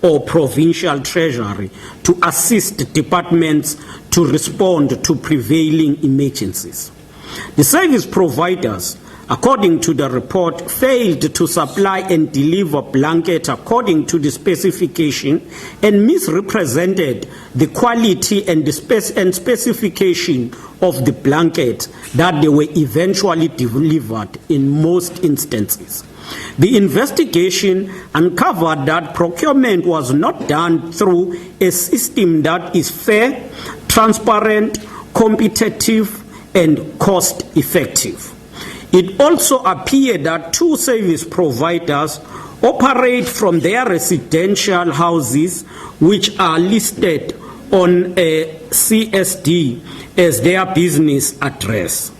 or provincial treasury to assist departments to respond to prevailing emergencies. The service providers, according to the report, failed to supply and deliver blankets according to the specification and misrepresented the quality and specification of the blankets that they were eventually delivered in most instances. The investigation uncovered that procurement was not done through a system that is fair, transparent, competitive, and cost-effective. It also appeared that two service providers operate from their residential houses, which are listed on a CSD as their business address.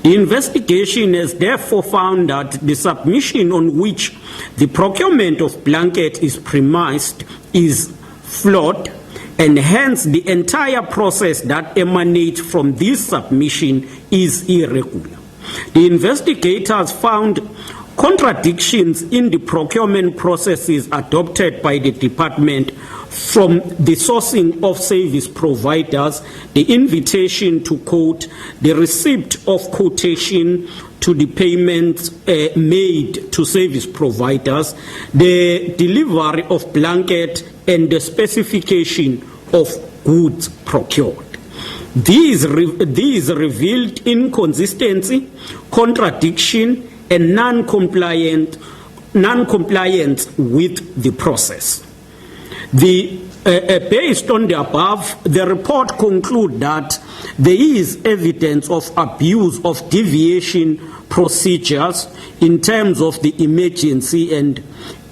The investigation has therefore found that the submission on which the procurement of blanket is premised is flawed, and hence the entire process that emanates from this submission is irregular. The investigators found contradictions in the procurement processes adopted by the department, from the sourcing of service providers, the invitation to quote, the receipt of quotation, to the payments made to service providers, the delivery of blanket, and the specification of goods procured. These revealed inconsistency, contradiction, and non-compliance with the process. Based on the above, the report concludes that there is evidence of abuse of deviation procedures in terms of the emergency and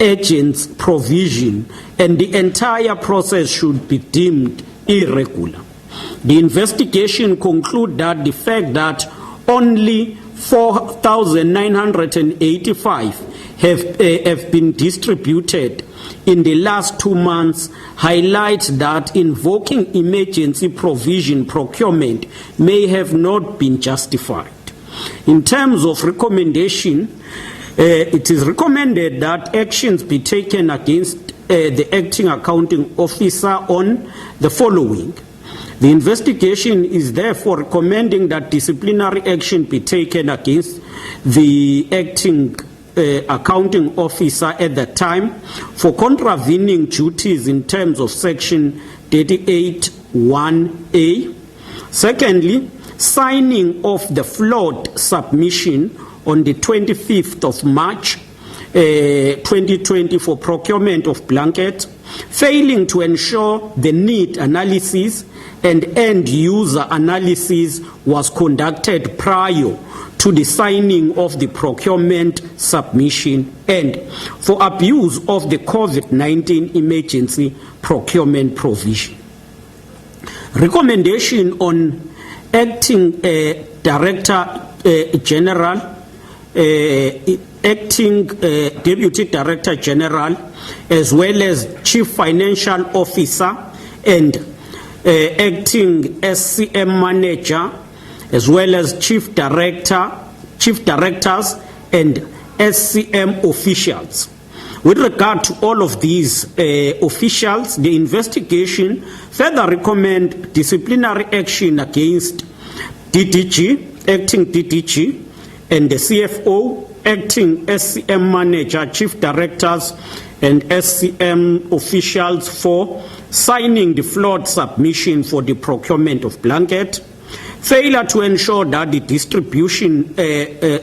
urgent provision, and the entire process should be deemed irregular. The investigation concludes that the fact that only 4,985 have been distributed in the last 2 months highlights that invoking emergency provision procurement may have not been justified. In terms of recommendation, it is recommended that actions be taken against the acting accounting officer on the following. The investigation is therefore recommending that disciplinary action be taken against the acting accounting officer at the time for contravening duties in terms of section 38(1)(a). Secondly, signing of the flawed submission on the 25th of March 2020 for procurement of blankets, failing to ensure the need analysis and end user analysis was conducted prior to the signing of the procurement submission, and for abuse of the COVID-19 emergency procurement provision. Recommendation on acting Director General, acting Deputy Director General, as well as Chief Financial Officer and acting SCM Manager, as well as Chief Directors and SCM officials. With regard to all of these officials, the investigation further recommend disciplinary action against DDG, acting DDG, and the CFO, acting SCM Manager, Chief Directors, and SCM officials for signing the flawed submission for the procurement of blanket, failure to ensure that the distribution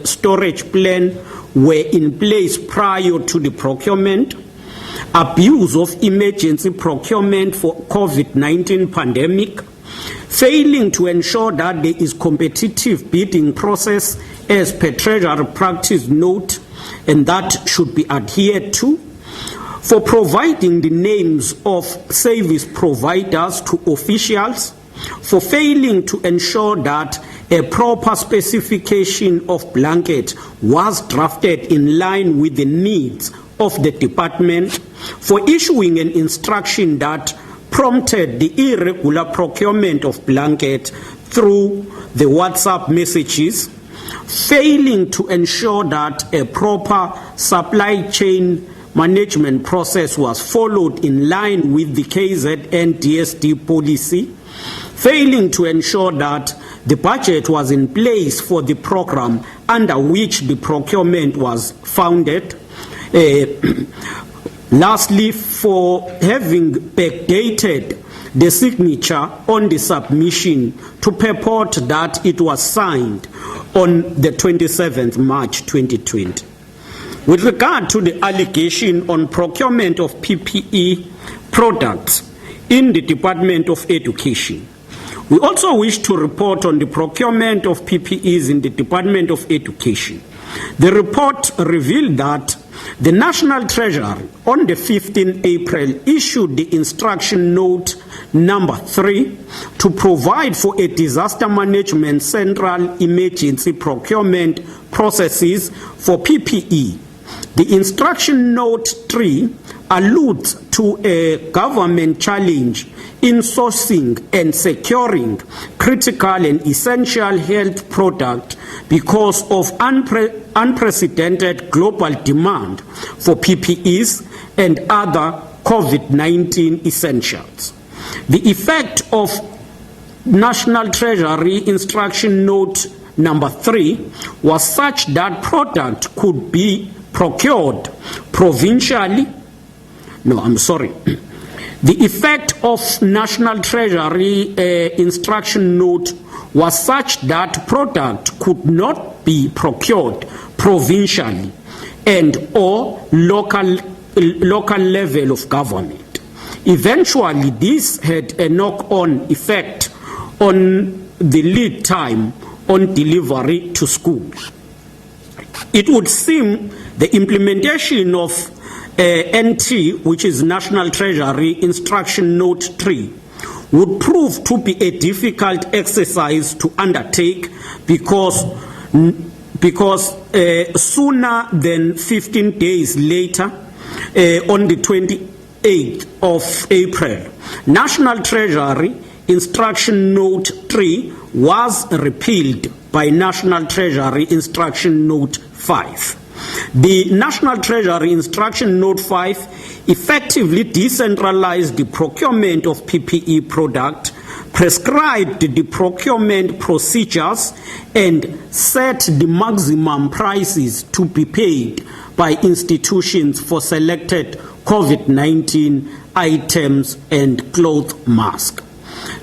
storage plan were in place prior to the procurement, abuse of emergency procurement for COVID-19 pandemic, failing to ensure that there is competitive bidding process as per Treasury Practice Note, and that should be adhered to, for providing the names of service providers to officials, for failing to ensure that a proper specification of blanket was drafted in line with the needs of the department, for issuing an instruction that prompted the irregular procurement of blanket through the WhatsApp messages, failing to ensure that a proper supply chain management process was followed in line with the KZN DSD policy, failing to ensure that the budget was in place for the program under which the procurement was founded. Lastly, for having backdated the signature on the submission to purport that it was signed on the 27th March 2020. With regard to the allegation on procurement of PPE products in the Department of Education, we also wish to report on the procurement of PPEs in the Department of Education. The report revealed that the National Treasury on the 15th April issued the instruction note number 3 to provide for a disaster management central emergency procurement processes for PPE. The instruction note 3 alludes to a government challenge in sourcing and securing critical and essential health products because of unprecedented global demand for PPEs and other COVID-19 essentials. The effect of National Treasury Instruction Note number 3 was such that product could be procured provincially. The effect of National Treasury Instruction Note was such that product could not be procured provincially and or local level of government. Eventually, this had a knock-on effect on the lead time on delivery to schools. It would seem the implementation of NT, which is National Treasury Instruction Note 3, would prove to be a difficult exercise to undertake because sooner than 15 days later, on the 28th of April, National Treasury Instruction Note 3 was repealed by National Treasury Instruction Note 5. The National Treasury Instruction Note 5 effectively decentralized the procurement of PPE product, prescribed the procurement procedures, and set the maximum prices to be paid by institutions for selected COVID-19 items and cloth masks.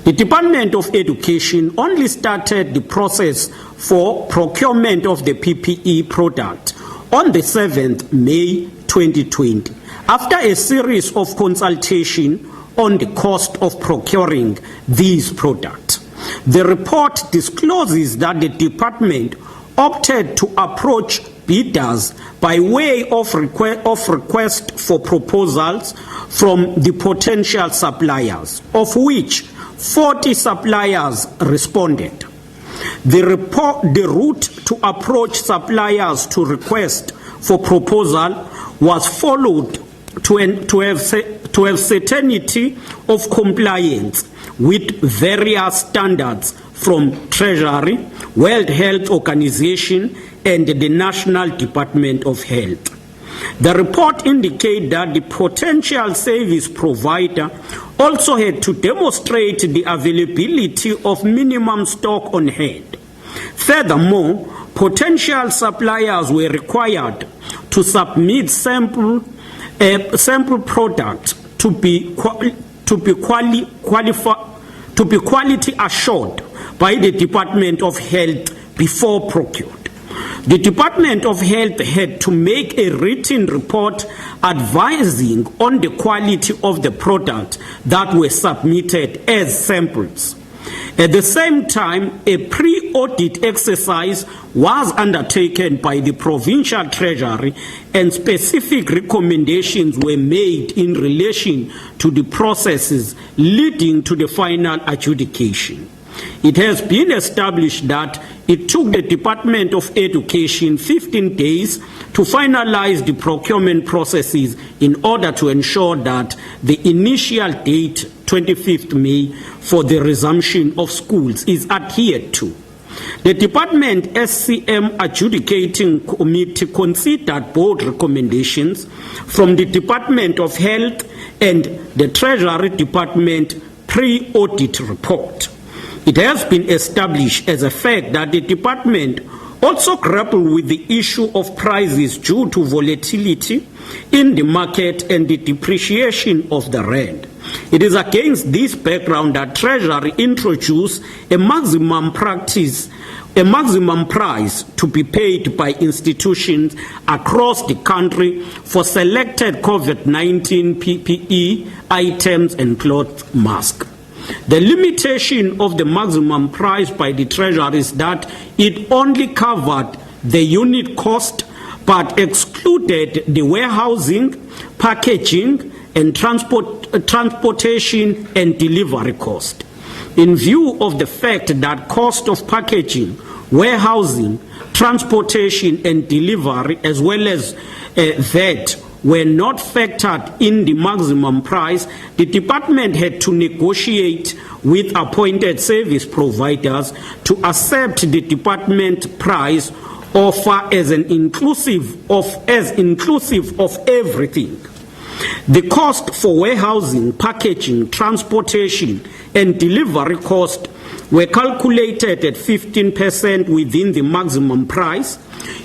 The Department of Education only started the process for procurement of the PPE product on the 7th May 2020, after a series of consultation on the cost of procuring these products. The report discloses that the department opted to approach bidders by way of request for proposals from the potential suppliers, of which 40 suppliers responded. The route to approach suppliers to request for proposal was followed to have certainty of compliance with various standards from Treasury, World Health Organization, and the National Department of Health. The report indicates that the potential service provider also had to demonstrate the availability of minimum stock on hand. Furthermore, potential suppliers were required to submit sample products to be quality assured by the Department of Health before procured. The Department of Health had to make a written report advising on the quality of the product that were submitted as samples. At the same time, a pre-audit exercise was undertaken by the Provincial Treasury and specific recommendations were made in relation to the processes leading to the final adjudication. It has been established that it took the Department of Education 15 days to finalize the procurement processes in order to ensure that the initial date, 25th May, for the resumption of schools is adhered to. The Department SCM Adjudicating Committee considered board recommendations from the Department of Health and the Treasury Department pre-audit report. It has been established as a fact that the department also grappled with the issue of prices due to volatility in the market and the depreciation of the rand. It is against this background that Treasury introduced a maximum price to be paid by institutions across the country for selected COVID-19 PPE items and cloth masks. The limitation of the maximum price by the Treasury is that it only covered the unit cost but excluded the warehousing, packaging, and transportation and delivery cost. In view of the fact that cost of packaging, warehousing, transportation, and delivery, as well as VAT, were not factored in the maximum price, the department had to negotiate with appointed service providers to accept the department price offer as inclusive of everything. The cost for warehousing, packaging, transportation, and delivery cost were calculated at 15% within the maximum price.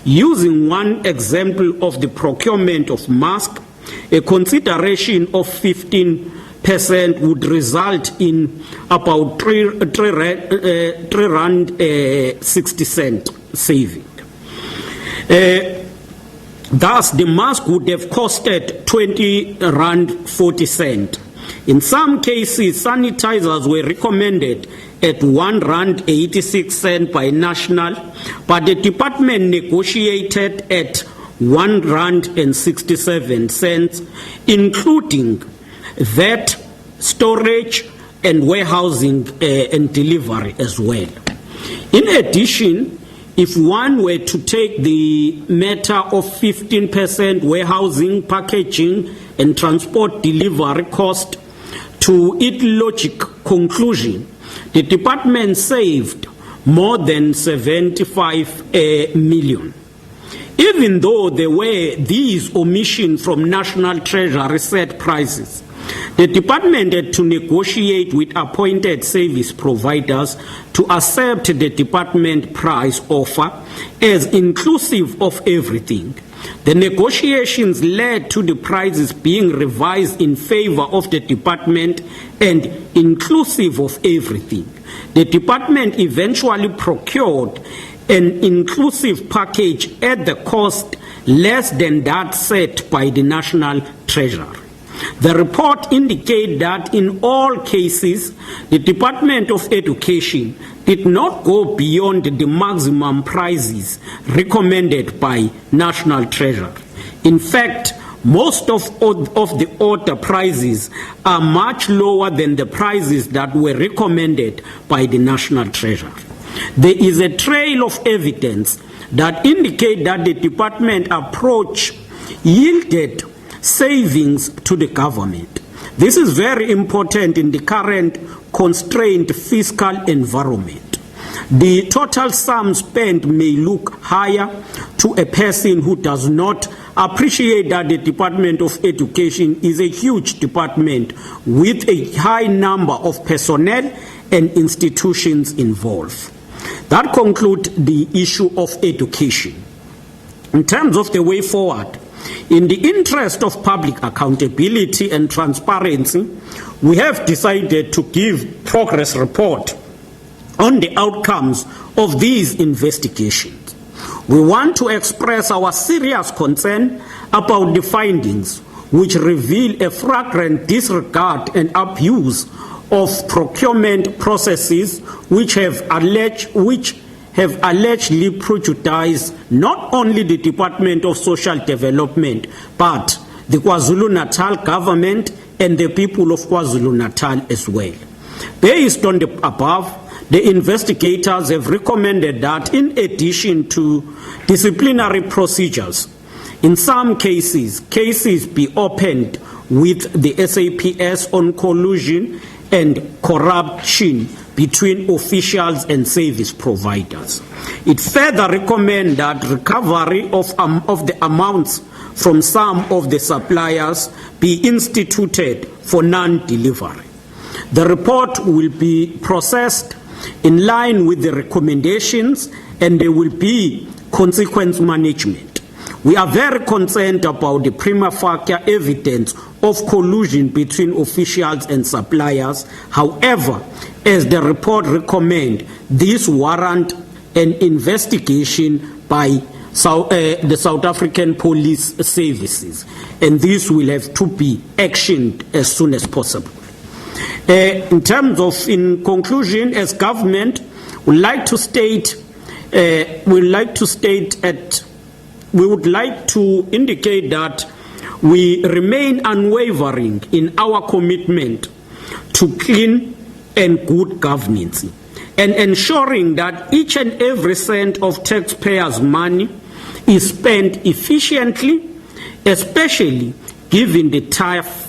Using one example of the procurement of masks, a consideration of 15% would result in about 3 rand 60 cent saving. Thus, the mask would have costed 20 rand 40 cent. In some cases, sanitizers were recommended at 1 rand 86 cent by national, but the department negotiated at 1 rand and 67 cents, including VAT, storage, and warehousing and delivery as well. In addition, if one were to take the matter of 15% warehousing, packaging, and transport delivery cost to its logic conclusion, the department saved more than 75 million. Even though there were these omissions from National Treasury set prices, the department had to negotiate with appointed service providers to accept the department price offer as inclusive of everything. The negotiations led to the prices being revised in favor of the department and inclusive of everything. The department eventually procured an inclusive package at the cost less than that set by the National Treasury. The report indicates that in all cases, the Department of Education did not go beyond the maximum prices recommended by National Treasury. In fact, most of the order prices are much lower than the prices that were recommended by the National Treasury. There is a trail of evidence that indicate that the department approach yielded savings to the government. This is very important in the current constrained fiscal environment. The total sum spent may look higher to a person who does not appreciate that the Department of Education is a huge department with a high number of personnel and institutions involved. That concludes the issue of education. In terms of the way forward, in the interest of public accountability and transparency, we have decided to give progress report on the outcomes of these investigations. We want to express our serious concern about the findings which reveal a flagrant disregard and abuse of procurement processes which have allegedly prejudiced not only the Department of Social Development, but the KwaZulu-Natal government and the people of KwaZulu-Natal as well. Based on the above, the investigators have recommended that in addition to disciplinary procedures, in some cases be opened with the SABC on collusion and corruption between officials and service providers. It further recommends that recovery of the amounts from some of the suppliers be instituted for non-delivery. The report will be processed in line with the recommendations, and there will be consequence management. We are very concerned about the prima facie evidence of collusion between officials and suppliers. However, as the report recommends, this warrant an investigation by the South African Police Services, and this will have to be actioned as soon as possible. In conclusion, as government, we would like to indicate that we remain unwavering in our commitment to clean and good governance, and ensuring that each and every cent of taxpayers' money is spent efficiently, especially given the tough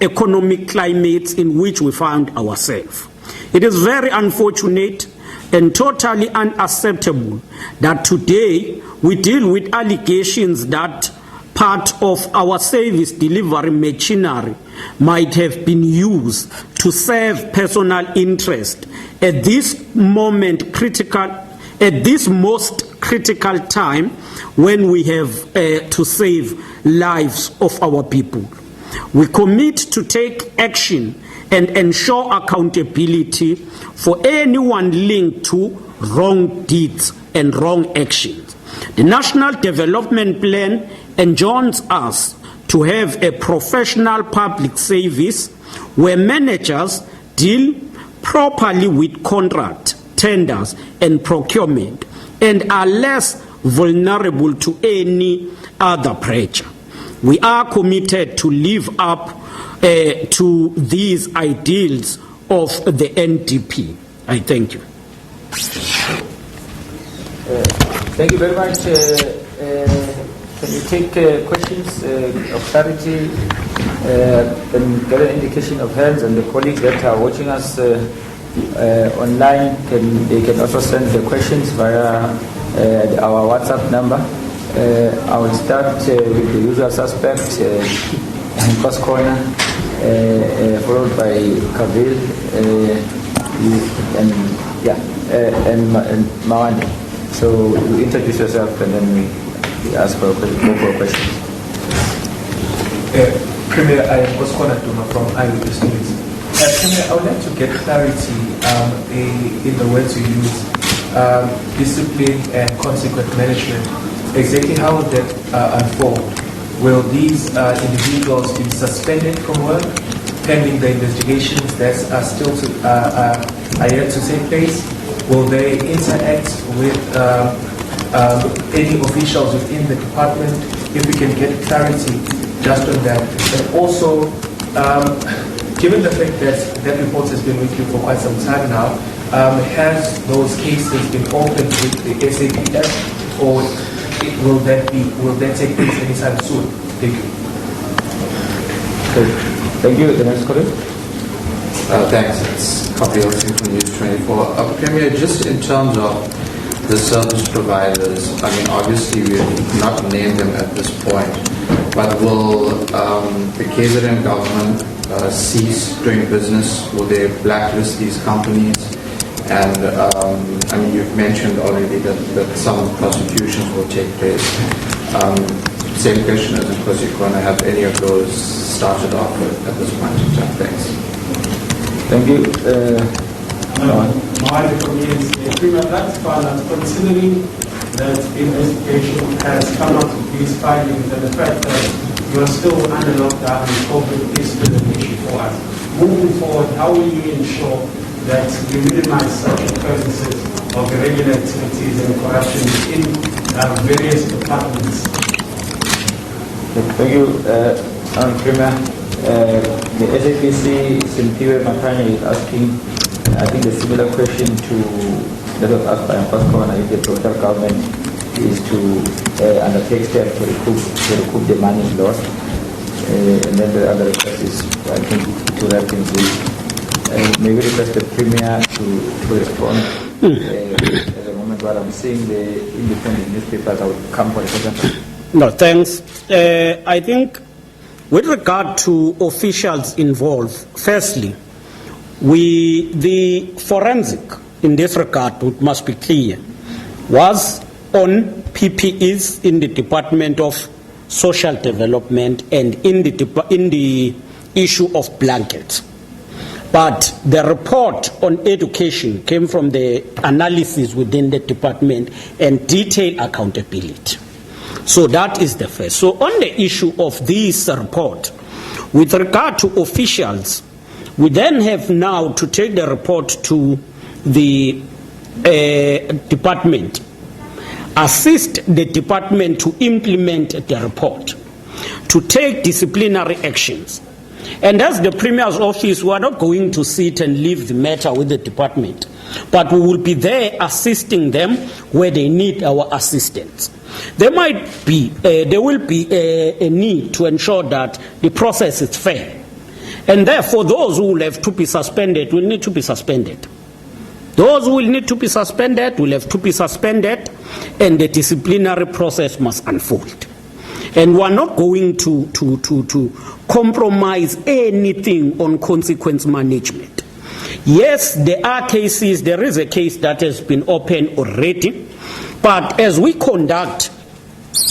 economic climates in which we found ourselves. It is very unfortunate and totally unacceptable that today we deal with allegations that part of our service delivery machinery might have been used to serve personal interest at this most critical time when we have to save lives of our people. We commit to take action and ensure accountability for anyone linked to wrong deeds and wrong actions. The National Development Plan enjoins us to have a professional public service where managers deal properly with contract, tenders, and procurement, and are less vulnerable to any other pressure. We are committed to live up to these ideals of the NDP. I thank you. Thank you very much. Can you take questions of clarity and get an indication of hands, and the colleagues that are watching us online can also send the questions via our WhatsApp number. I will start with the usual suspect, first corner, followed by Kavil, and Mawani. So you introduce yourself and then we ask for questions. Premier, I am Oscar Duma from Eyewitness News. Premier, I would like to get clarity in the words you use, discipline and consequent management. Exactly how will that unfold? Will these individuals be suspended from work pending the investigations that are still are yet to take place? Will they interact with any officials within the department? If we can get clarity just on that. And also, given the fact that that report has been with you for quite some time now, has those cases been opened with the SABC, or will that take place anytime soon? Thank you. Okay. Thank you. The next colleague. Thanks. It's Kapil Singh from News 24. Premier, just in terms of the service providers, I mean, obviously we have not named them at this point, but will the KZN government cease doing business? Will they blacklist these companies? And I mean, you've mentioned already that some prosecutions will take place. Same question as in KwaZulu-Natal. Have any of those started off at this point in time? Thanks. Thank you. My comments, Premier, that's balance, considering that the investigation has come out of these findings and the fact that you are still under lockdown and COVID is still an issue for us. Moving forward, how will you ensure that you minimize such occurrences of irregular activities and corruption in various departments? Thank you, Premier. The SABC, Simpiwe Makanya, is asking, I think, a similar question to that was asked by Pascal, if the total government is to undertake steps to recoup the money lost. And then the other request is, I think, to that things with May we request the Premier to respond at the moment while I'm seeing the independent newspapers. I will come for the second. No, thanks. I think with regard to officials involved, firstly, the forensic in this regard, it must be clear, was on PPEs in the Department of Social Development and in the issue of blankets. But the report on education came from the analysis within the department and detailed accountability. So that is the first. So on the issue of this report, with regard to officials, we then have now to take the report to the department, assist the department to implement the report, to take disciplinary actions. And as the Premier's office, we are not going to sit and leave the matter with the department, but we will be there assisting them where they need our assistance. There will be a need to ensure that the process is fair. And therefore, those who will have to be suspended will need to be suspended. Those who will need to be suspended will have to be suspended, and the disciplinary process must unfold. And we are not going to compromise anything on consequence management. Yes, there are cases, there is a case that has been opened already, but as we conduct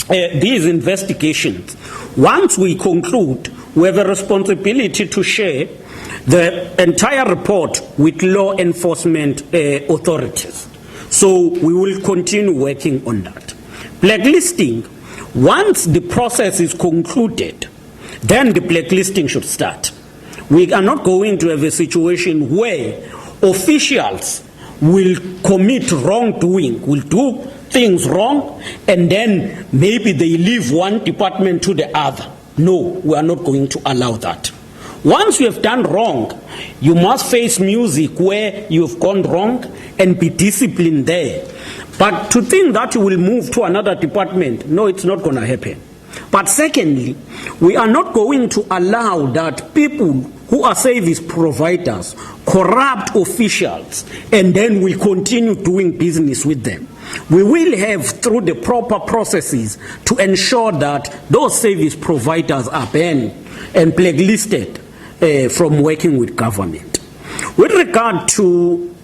these investigations, once we conclude, we have a responsibility to share the entire report with law enforcement authorities. So we will continue working on that. Blacklisting, once the process is concluded, then the blacklisting should start. We are not going to have a situation where officials will commit wrongdoing, will do things wrong, and then maybe they leave one department to the other. No, we are not going to allow that. Once you have done wrong, you must face music where you have gone wrong and be disciplined there. But to think that you will move to another department, no, it's not going to happen. But secondly, we are not going to allow that people who are service providers corrupt officials and then we continue doing business with them. We will have, through the proper processes, to ensure that those service providers are banned and blacklisted from working with government. With regard to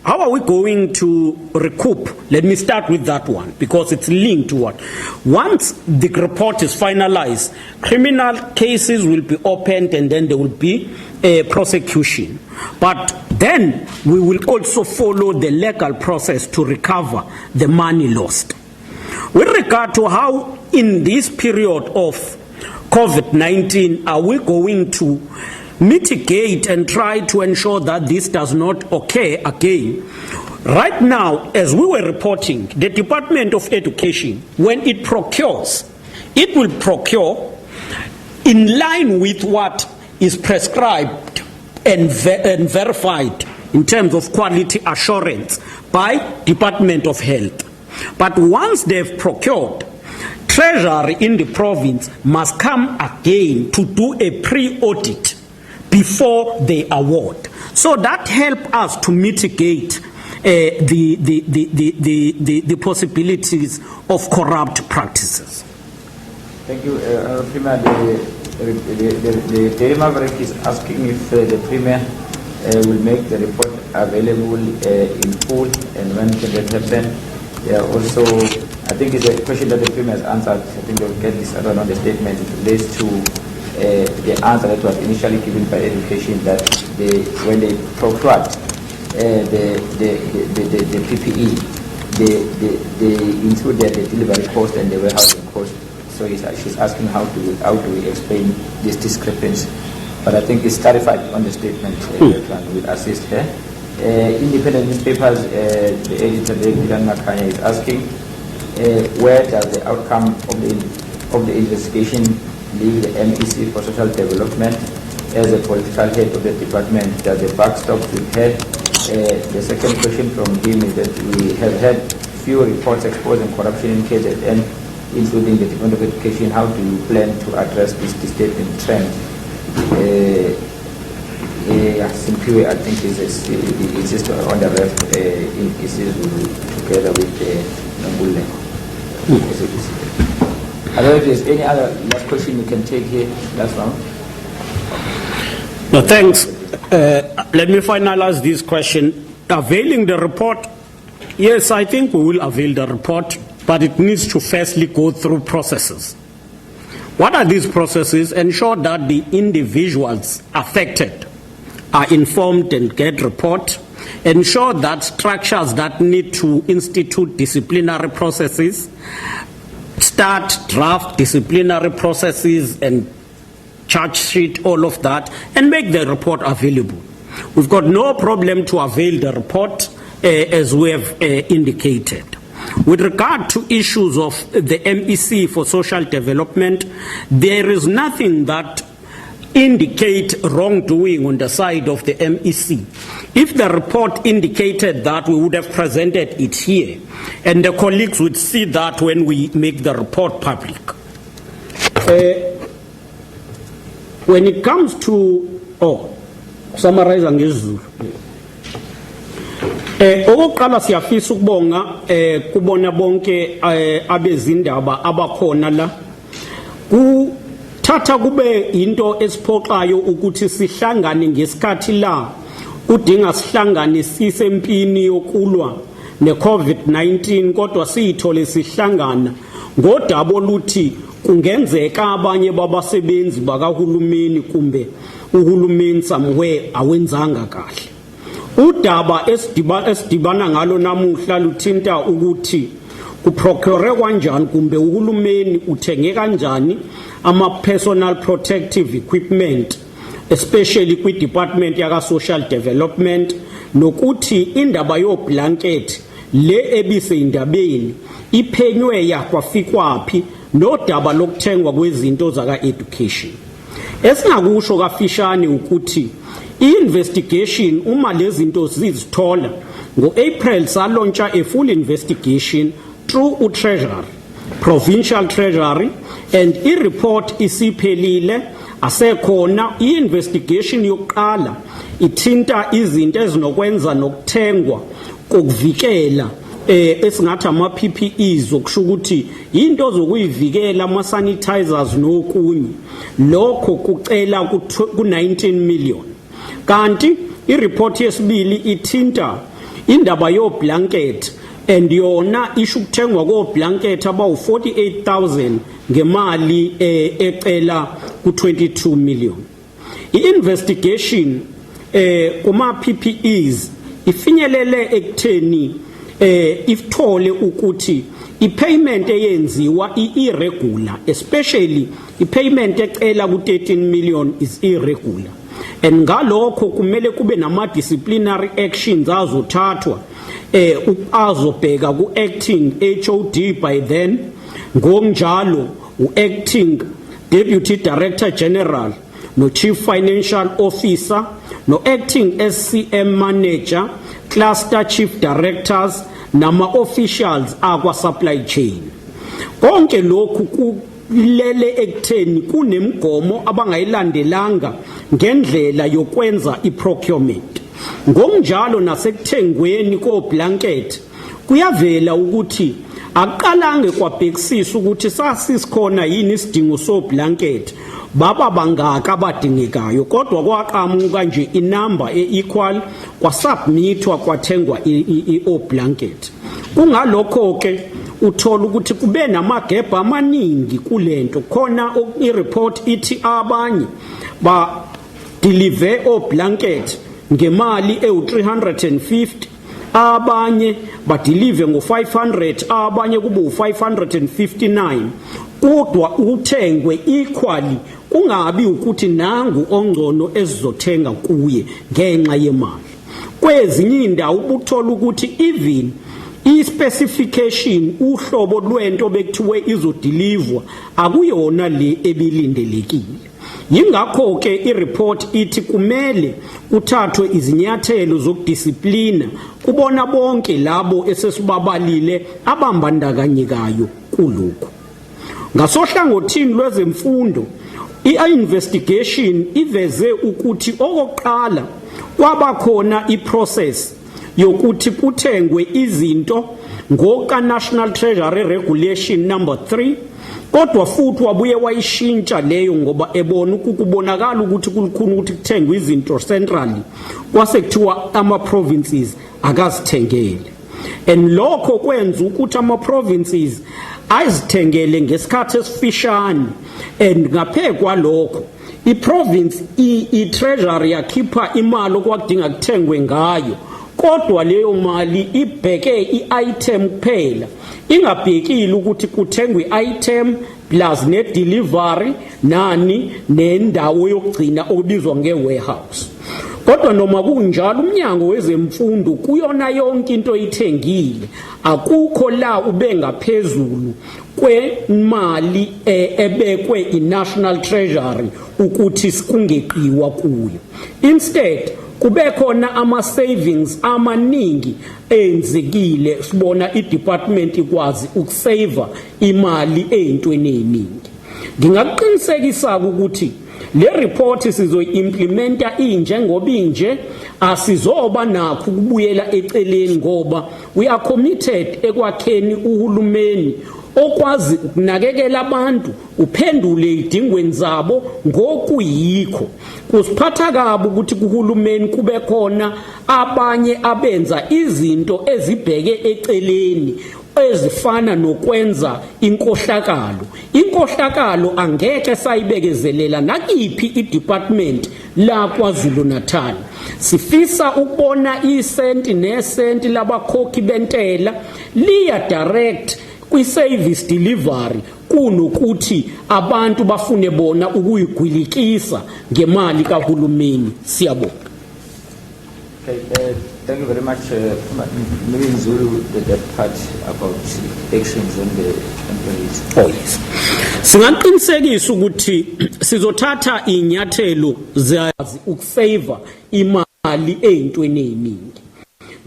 how are we going to recoup, let me start with that one because it's linked to what. Once the report is finalized, criminal cases will be opened and then there will be a prosecution. But then we will also follow the legal process to recover the money lost. With regard to how in this period of COVID-19 are we going to mitigate and try to ensure that this does not occur again. Right now, as we were reporting, the Department of Education, when it procures, it will procure in line with what is prescribed and verified in terms of quality assurance by Department of Health. But once they've procured, Treasury in the province must come again to do a pre-audit before they award. So that helps us to mitigate the possibilities of corrupt practices. Thank you, Premier. The Daily Maverick is asking if the Premier will make the report available in full and when can that happen. Also, I think it's a question that the Premier has answered. I think they'll get this other on the statement. It relates to the answer that was initially given by Education that when they procured the PPE, they included the delivery cost and the warehousing cost. So she's asking how do we explain this discrepancy. But I think it's clarified on the statement. We'll assist her. Independent newspapers, the editor Dylan Makanya is asking where does the outcome of the investigation leave the MEC for social development as a political head of the department? Does the buck stop with her? The second question from him is that we have had few reports exposing corruption in KZN, including the Department of Education. How do you plan to address this disturbing trend? Simpiwe, I think it's just on the left, together with Nambule. I don't know if there's any other last question you can take here, last round. No, thanks. Let me finalize this question. Availing the report, yes, I think we will avail the report, but it needs to firstly go through processes. What are these processes? Ensure that the individuals affected are informed and get report. Ensure that structures that need to institute disciplinary processes start, draft disciplinary processes and charge sheet, all of that, and make the report available. We've got no problem to avail the report as we have indicated. With regard to issues of the MEC for social development, there is nothing that indicate wrongdoing on the side of the MEC. If the report indicated that, we would have presented it here, and the colleagues would see that when we make the report public. When it comes to, summarize ngesiZulu. Okokuqala siyafisa ukubonga kubona bonke abezindaba abakhona la. Kuthatha kube into esiphoqayo ukuthi sihlangane ngesikhathi la udinga sihlangane sisempini yokulwa ne-COVID-19, kodwa siyithole sihlangana ngodaba oluthi kungenzeka abanye babasebenzi bakahulumeni kumbe uhulumeni somewhere awenzanga kahle. Udaba esidibana ngalo namuhla luthinta ukuthi kuprocure kanjani kumbe uhulumeni uthenge kanjani ama-personal protective equipment, especially kwi-department yaka social development, nokuthi indaba yo-blanket le ebiseyindabeni iphenywe yakwafikwaphi nodaba lokuthengwa kwezinto zaka-education. Esingakusho kafishane ukuthi i-investigation uma lezi zinto zizithola ngo-April salontsha a full investigation through u-treasury, provincial treasury, and i-report isiphelile asekhona i-investigation yokuqala ithinta izinto ezinokwenza nokuthengwa kokuvikela esingathi ama-PPEs okusho ukuthi into zokuyivikela ama-sanitizers nokunye lokho kucela ku-19 million. Kanti i-report yesibili ithinta indaba yo-blanket and yona isho ukuthengwa ko-blanket abawu-48,000 ngemali ecela ku-22 million. I-investigation kuma-PPEs ifinyelele ekutheni ifthole ukuthi i-payment eyenziwa irregular, especially i-payment ecela ku-13 million is irregular. And ngalokho kumele kube nama-disciplinary actions azothathwa azobheka ku-acting HOD by then, ngokunjalo u-acting Deputy Director General, no Chief Financial Officer, no acting SCM Manager, Cluster Chief Directors, nama-officials akwa-supply chain. Konke lokhu kulele ekutheni kunemgomo abangayilandelanga ngendlela yokwenza i-procurement. Ngokunjalo nasekuthengweni ko-blanket kuyavela ukuthi aqalange kwabhekisisa ukuthi sasikhona yini isidingo so-blanket, baba bangaka abadingekayo, kodwa kwaqhamuka nje inamba e-equal kwasubmithwa kwathengwa i-blanket. Kungalokho ke uthola ukuthi kube namageba amaningi kulento. Khona i-report ithi abanye ba deliver o-blanket ngemali ewu-350, abanye badelive ngo-500, abanye kube u-559, kodwa uthengwe equally, kungabi ukuthi nangu ongcono ezizothenga kuye ngenxa yemali. Kwezinye indawo ubuthola ukuthi even i-specification uhlobo lwento bekuthiwe izodilivwa akuyona le ebilindelekile. Yingakho ke i-report ithi kumele kuthathwe izinyathelo zokudisiplina kubona bonke labo esesibabalile abambandakanyekayo kulokhu. Ngasohlangothini lwezemfundo I-investigation iveze ukuthi okokuqala kwabakhona iprocess yokuthi kuthengwe izinto ngoka National Treasury Regulation number 3, kodwa futhi wabuye wayishintsha leyo ngoba ebona ukubonakala ukuthi kulukhuni ukuthi kuthengwe izinto centrally kwase kuthiwa ama provinces akazithengele, and lokho kwenza ukuthi ama provinces azithengele ngesikhathi esifishane, and ngaphekwa lokho i-province i-treasury yakhipha imali okwakudinga kuthengwe ngayo, kodwa leyo mali ibheke i-item kuphela, ingabhekile ukuthi kuthengwe i-item plus ne-delivery nani nendawo yokugcina obizwa nge-warehouse. Kodwa noma kunjalo umnyango wezemfundo kuyona yonke into oyithengile akukho la ube ngaphezulu kwemali ebekwe i-National Treasury ukuthi sikungeqiwa kuyo. Instead kube khona ama-savings amaningi enzekile, sibona i-department ikwazi ukuseva imali ey'ntweni ey'ningi. Ngingakuqinisekisa ukuthi le report sizoyimplementa injengoba inje, asizoba nakho ukubuyela eceleni ngoba we are committed ekwakheni uhulumeni okwazi ukunakekela abantu uphendule idingweni zabo ngokuyikho. Kusiphatha kabi ukuthi kuhulumeni kube khona abanye abenza izinto ezibheke eceleni ezifana nokwenza inkohlakalo. Inkohlakalo angeke sayibekezelela nakiphi i-department la KwaZulu-Natal. Sifisa ukubona isenti nesenti labakhokhi bentela liya direct kwi-service delivery kunokuthi abantu bafune bona ukuyigwilikisa ngemali kahulumeni. Siyabonga. Okay, thank you very much. Maybe in Zulu, that part about actions on the employees. Oh yes. Singaqinisekisa ukuthi sizothatha inyathelo zazi ukusave imali ey'ntweni ey'ningi.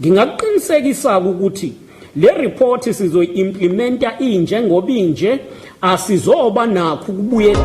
Ngingaqinisekisa ukuthi le report sizoyimplementa injengoba inje, asizoba nakho ukubuyela